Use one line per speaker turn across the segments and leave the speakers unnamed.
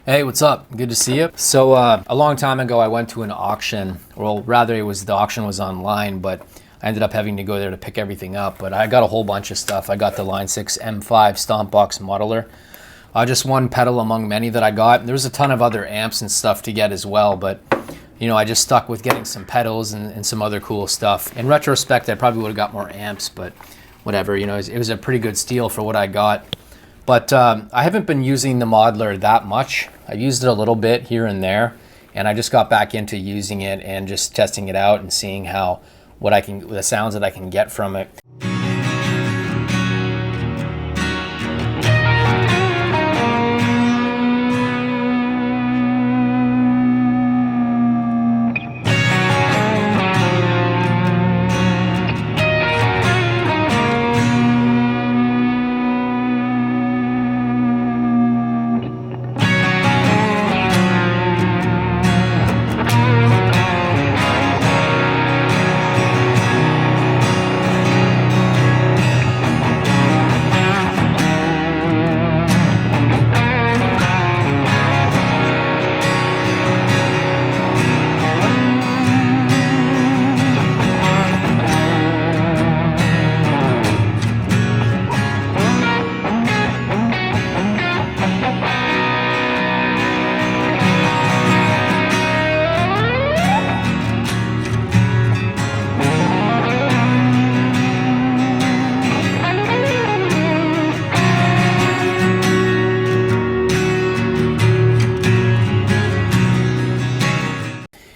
Hey, what's up? Good to see you. So a long time ago, I went to an auction. Well, rather the auction was online, but I ended up having to go there to pick everything up. But I got a whole bunch of stuff. I got the Line 6 M5 Stompbox Modeler. Just one pedal among many that I got. There was a ton of other amps and stuff to get as well, but you know, I just stuck with getting some pedals and some other cool stuff. In retrospect, I probably would have got more amps, but whatever. You know, it was a pretty good steal for what I got. But I haven't been using the modeler that much. I've used it a little bit here and there, and I just got back into using it and just testing it out and seeing the sounds that I can get from it.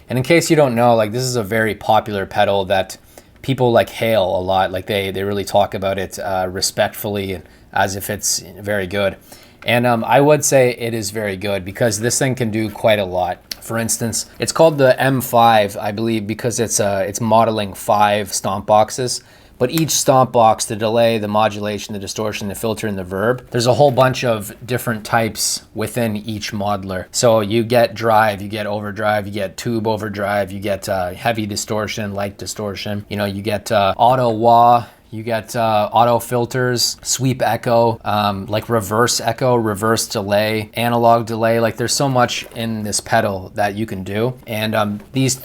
And in case you don't know, like, this is a very popular pedal that people like hail a lot. Like they really talk about it respectfully and as if it's very good. And I would say it is very good because this thing can do quite a lot. For instance, it's called the M5, I believe, because it's modeling 5 stomp boxes. But each stomp box, the delay, the modulation, the distortion, the filter, and the verb, there's a whole bunch of different types within each modeler. So you get drive, you get overdrive, you get tube overdrive, you get heavy distortion, light distortion. You know, you get auto wah, you get auto filters, sweep echo, like reverse echo, reverse delay, analog delay. Like there's so much in this pedal that you can do. And these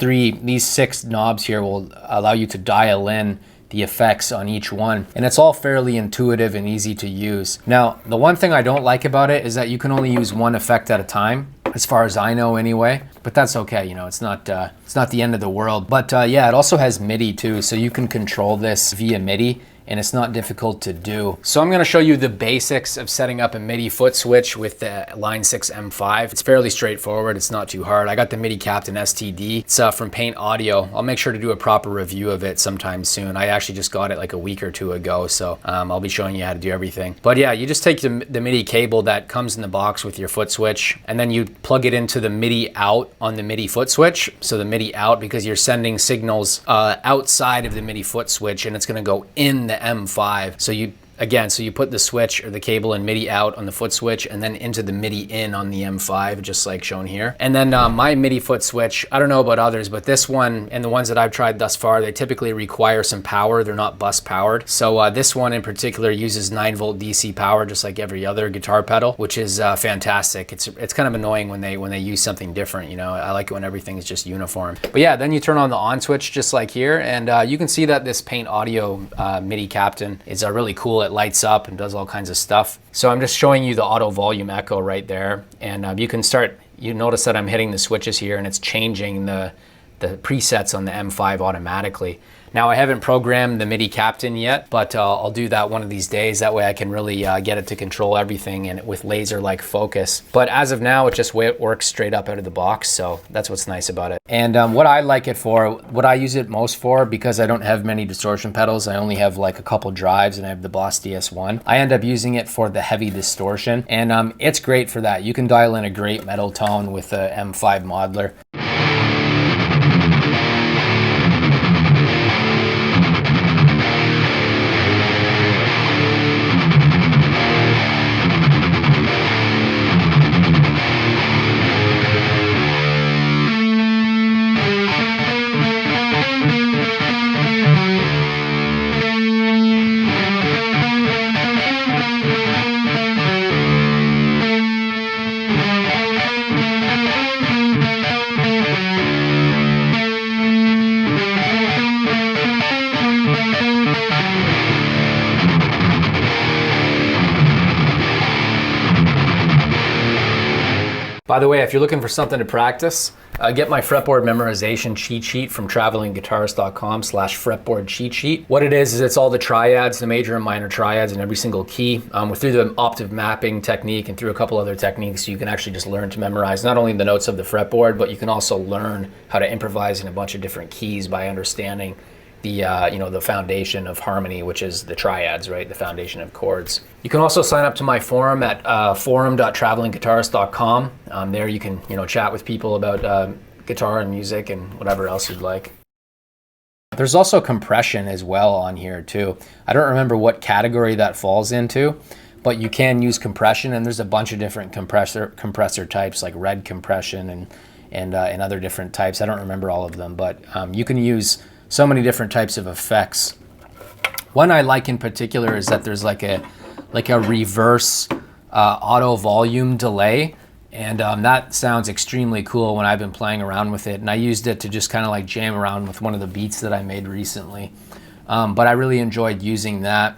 6 knobs here will allow you to dial in the effects on each one, and it's all fairly intuitive and easy to use. Now, the one thing I don't like about it is that you can only use one effect at a time, as far as I know anyway, but that's okay. You know, it's not the end of the world. But yeah, it also has MIDI too, so you can control this via MIDI, and it's not difficult to do. So I'm gonna show you the basics of setting up a MIDI foot switch with the Line 6 M5. It's fairly straightforward, it's not too hard. I got the MIDI Captain STD. It's from Paint Audio. I'll make sure to do a proper review of it sometime soon. I actually just got it like a week or two ago, so I'll be showing you how to do everything. But yeah, you just take the MIDI cable that comes in the box with your foot switch, and then you plug it into the MIDI out on the MIDI foot switch. So the MIDI out, because you're sending signals outside of the MIDI foot switch, and it's gonna go in the M5. So you put the switch or the cable in MIDI out on the foot switch and then into the MIDI in on the M5, just like shown here. And then my MIDI foot switch, I don't know about others, but this one and the ones that I've tried thus far, they typically require some power. They're not bus powered. So this one in particular uses 9-volt DC power, just like every other guitar pedal, which is fantastic. It's kind of annoying when they use something different. You know, I like it when everything is just uniform. But yeah, then you turn on the on switch just like here, and you can see that this Paint Audio MIDI Captain is really cool. It lights up and does all kinds of stuff. So I'm just showing you the auto volume echo right there, and you notice that I'm hitting the switches here and it's changing the presets on the M5 automatically. Now, I haven't programmed the MIDI Captain yet, but I'll do that one of these days. That way I can really get it to control everything and with laser-like focus. But as of now, it just works straight up out of the box, so that's what's nice about it. And what I like it for, what I use it most for, because I don't have many distortion pedals, I only have like a couple drives and I have the Boss DS1, I end up using it for the heavy distortion, and it's great for that. You can dial in a great metal tone with the M5 Modeler. By the way, if you're looking for something to practice, get my fretboard memorization cheat sheet from travelingguitarist.com/fretboard cheat sheet. What it is it's all the triads, the major and minor triads in every single key. Through the octave mapping technique and through a couple other techniques, you can actually just learn to memorize not only the notes of the fretboard, but you can also learn how to improvise in a bunch of different keys by understanding the the foundation of harmony, which is the triads, right? The foundation of chords. You can also sign up to my forum at forum.travelingguitarist.com. There you can chat with people about guitar and music and whatever else you'd like. There's also compression as well on here too. I don't remember what category that falls into, but you can use compression, and there's a bunch of different compressor types like red compression and other different types. I don't remember all of them, but you can use so many different types of effects. One I like in particular is that there's like a reverse auto volume delay, and that sounds extremely cool when I've been playing around with it. And I used it to just kind of like jam around with one of the beats that I made recently. But I really enjoyed using that.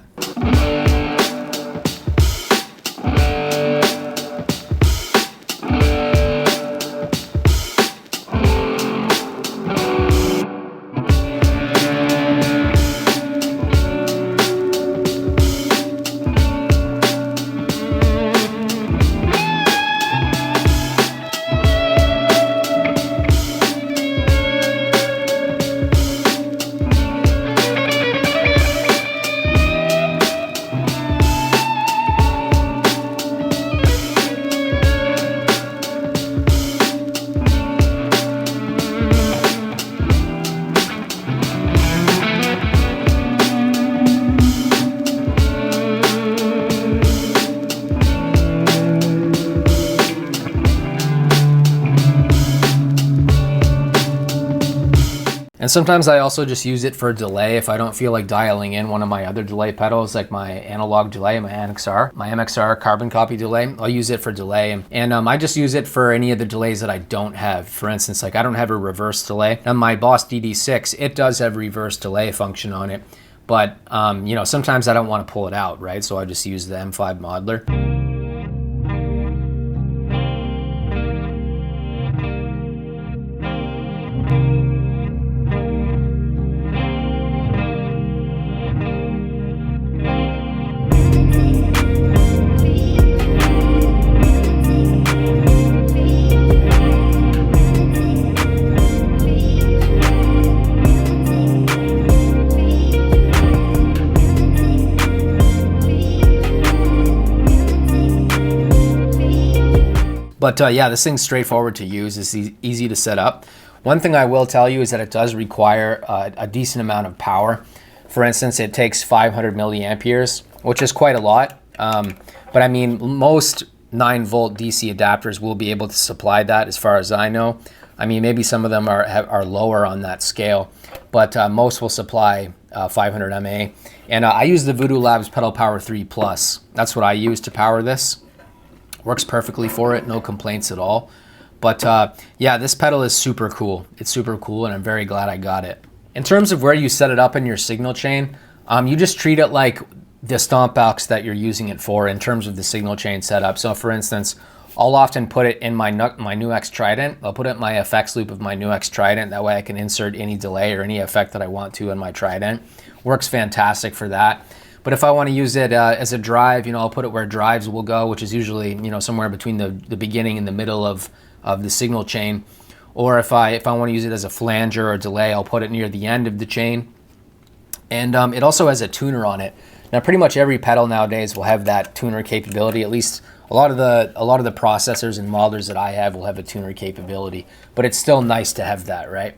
And sometimes I also just use it for delay if I don't feel like dialing in one of my other delay pedals, like my analog delay, my MXR carbon copy delay. I'll use it for delay. And I just use it for any of the delays that I don't have. For instance, like I don't have a reverse delay. On my Boss DD6, it does have reverse delay function on it. But sometimes I don't want to pull it out, right? So I just use the M5 Modeler. But yeah, this thing's straightforward to use. It's easy to set up. One thing I will tell you is that it does require a decent amount of power. For instance, it takes 500 milliamperes, which is quite a lot. But I mean, most 9-volt DC adapters will be able to supply that, as far as I know. I mean, maybe some of them are lower on that scale, but most will supply 500 mA. And I use the Voodoo Labs Pedal Power 3 Plus. That's what I use to power this. Works perfectly for it, no complaints at all. But yeah, this pedal is super cool. It's super cool, and I'm very glad I got it. In terms of where you set it up in your signal chain, you just treat it like the Stompbox that you're using it for in terms of the signal chain setup. So for instance, I'll often put it in my NuX Trident. I'll put it in my effects loop of my NuX Trident. That way I can insert any delay or any effect that I want to in my Trident. Works fantastic for that. But if I want to use it as a drive, I'll put it where drives will go, which is usually, somewhere between the beginning and the middle of the signal chain. Or if I want to use it as a flanger or delay, I'll put it near the end of the chain. And it also has a tuner on it. Now, pretty much every pedal nowadays will have that tuner capability. At least a lot of the processors and modelers that I have will have a tuner capability. But it's still nice to have that, right?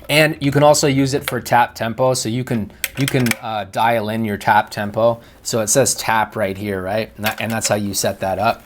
And you can also use it for tap tempo, so you can dial in your tap tempo. So it says tap right here, right? And that's how you set that up.